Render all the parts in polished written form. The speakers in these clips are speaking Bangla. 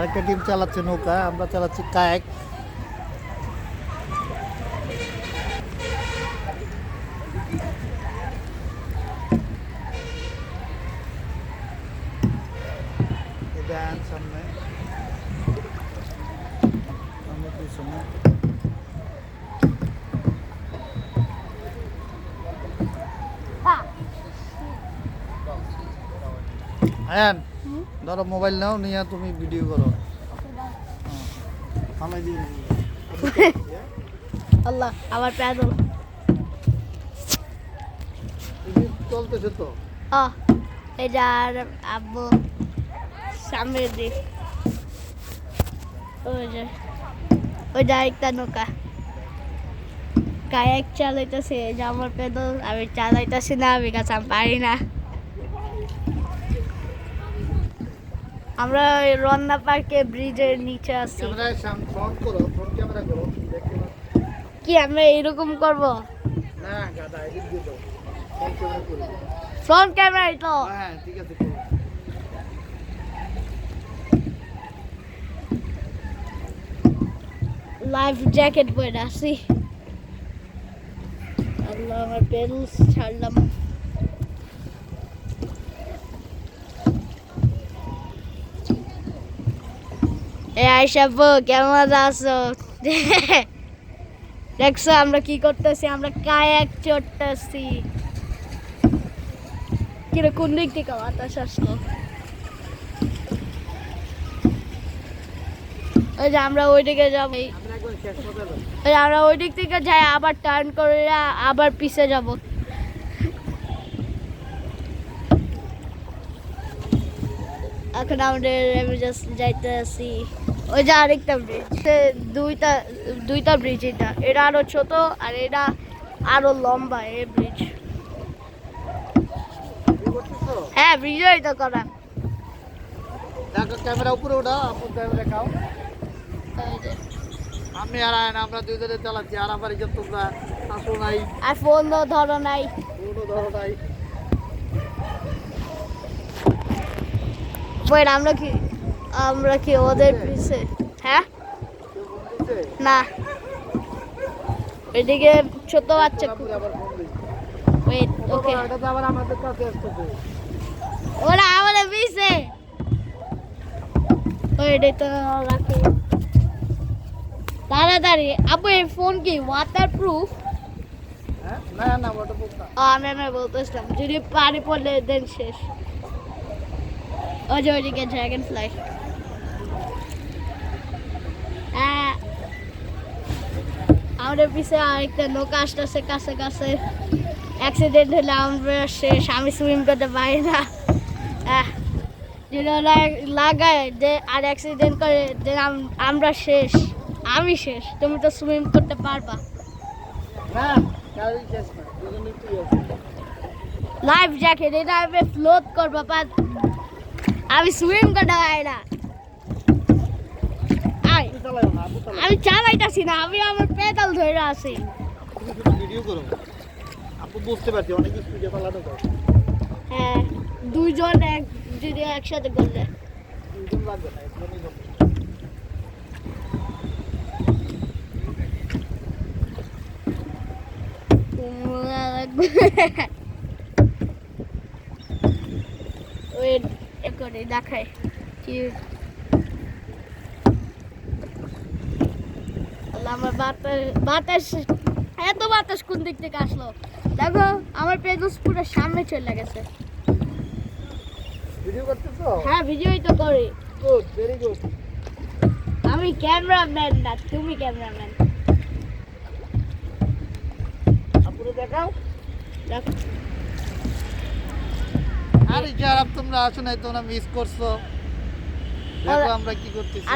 আরেকটা টিম চালাচ্ছে নৌকা, আমরা চালাচ্ছি কায়াক। দেন সামনে সামনে পিছনে আয়ান ধরো মোবাইল নাও, নিয়ে তুমি ভিডিও করো। আল্লাহ আবার প্যাদল চলতেছে তো। এটা আর আব্বু সামনের দিক ওইটা একটা নৌকা কায়াক চালাইতেছে, এই যে আমার প্যাদল আমি চালাইতেছি না, আমি কাছে আমি পারি না। আমরা রমনা পার্কে ব্রিজের নিচে আছি। কি আমরা এরকম করব? ফ্রন্ট ক্যামেরাই তো। হ্যাঁ ঠিক আছে। লাইফ জ্যাকেট পরে আছি। আল্লাহ আমার পেডালস ছাড়লাম। আয়শা বউ কেমন আছো? দেখছো আমরা কি করতেছি? আমরা কায়াক চড়তেছি। কিরকম দিক থেকে বাতাস আসলো। ওই যে আমরা ওই দিকে যাবো, আমরা ওই দিক থেকে যাই, আবার টার্ন করে আবার পিছে যাব। এখন আমাদের আমি জাস্ট যাইতে আছি। ওই যে আরেকটা ব্রিজ, দুইটা ব্রিজ, এটা আরো ছোট আর এটা আরো লম্বা। এই ব্রিজ, হ্যাঁ ব্রিজই তো করা। ক্যামেরা উপরে ওঠা, আপন ক্যামেরা দেখাও। আমি আর আয়ন আমরা দুইজনে চালাচ্ছি, আর আমার ইজ্জত তোমরা আসো নাই, আর ফোন ধরো নাই, আমরা কি ওদের পিছে? হ্যাঁ না, এদিকে ছোট বাচ্চা। ওয়েট ওকে, আবার আমাদের কাছে আসতেছে, ওরা আমাদের পিছে। ওইটাই তো রাখে তাড়াতাড়ি। আপু এই ফোন কি ওয়াটার প্রুফ? না ওয়াটারপ্রুফ না। আমি বলতেছিলাম যদি পানি পড়লে দেন শেষ। ওই যে ওইদিকে ড্রাগন ফ্লাই। আমাদের পিছে আরেকটা নৌকা আসতেছে কাছে কাছে। অ্যাক্সিডেন্ট হলে আমরা শেষ, আমি সুইম করতে পারি না। যদি লাগায় যে আর অ্যাক্সিডেন্ট করে দেন আমরা শেষ, আমি শেষ। তুমি তো সুইম করতে পারবা না, লাইফ জ্যাকেট এটা আমি ফ্লোট করবো, আমি সুইম করতে পারি না। আমি চালাইতাছি না, আমি আমার পেডাল ধরে আছি। ভিডিও করো, আপু বুঝতে পারছি অনেক স্পিডে চালানো যায়। হ্যাঁ দুইজন যদি একসাথে করলে দুইজন লাগবে না, একজনই হবে। করে দেখায় কি আমার বাতাস, এত বাতাস কোন দিক থেকে আসলো? দেখো আমার পেজস পুরো সামনে চলে গেছে। ভিডিও করতেছো? হ্যাঁ ভিডিওই তো করি। Good, very good. আমি ক্যামেরাম্যান না, তুমি ক্যামেরাম্যান। আপুরে দেখাও। দেখো আরে যারা তোমরা আসো নাই, তোমরা মিস করছো। দেখো আমরা কি করতেছি।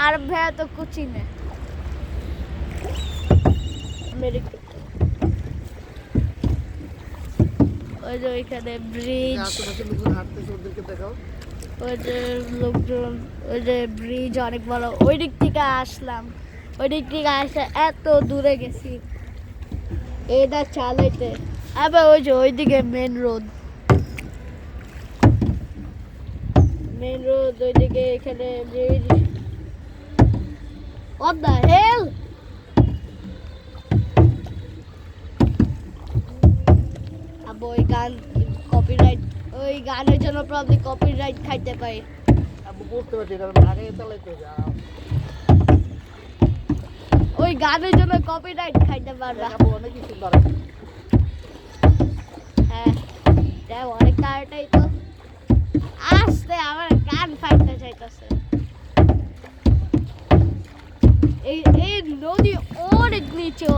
আর ভাইয়া তো কুচি না ওই যে ওইখানে ব্রিজ, আশেপাশে লোকজন হাঁটতেছে, ওদেরকে দেখাও। ওই যে লোকজন, ওই যে ব্রিজ অনেক বড়। ওই দিক থেকে আসলাম, ওই দিক থেকে আসে এত দূরে গেছি এটা চালাইতে। আবার ওই যে ওইদিকে মেন রোড। মেইন রোড ওইদিকে এখানে ব্রিজ। What the hell? আবো ওই গান কপিরাইট, ওই গানের জন্য প্রবলেম কপিরাইট খাইতে পারি। আবু করতে পারছি কারণ আগে চালাইতে যা ওই গানের জন্য কপিরাইট খাইতে পারবা। আবু অনেক কিছু ধরে হ্যাঁ দেখ অনেক তাড়াতাড়ি তো আসতে আমার গান ফাইটতে চাইতেছে। এই এই নদী অনেক নিচে,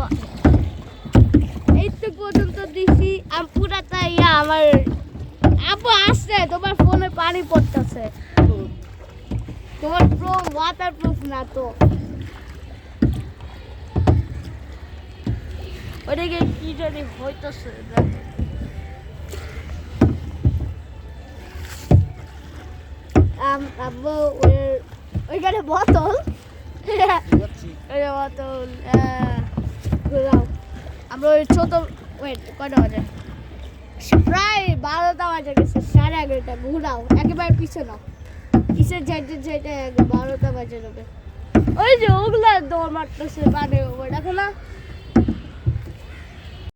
এইটুকু পর্যন্ত দিছি আমি পুরাটা ইয়া আমার আপু আসছে, তোমার ফোনে পানি পড়তেছে, তোমার ফোন ওয়াটার প্রুফ না তো। ওদিকে কি জানি হইতেছে আব্বু ওইখানে বোতল ওই বোতল ঘুরাও। আমরা ওই ছোট ওয়েট কটা বাজে, প্রায় 12টা বাজে গেছে, 11:30 ঘুরাও একেবারে পিছনে কিসের যাইতে যাইতে 12টা বাজে যাবে। ওই যে ওগুলা দৌড় মারতেছে পানি ওই দেখো না।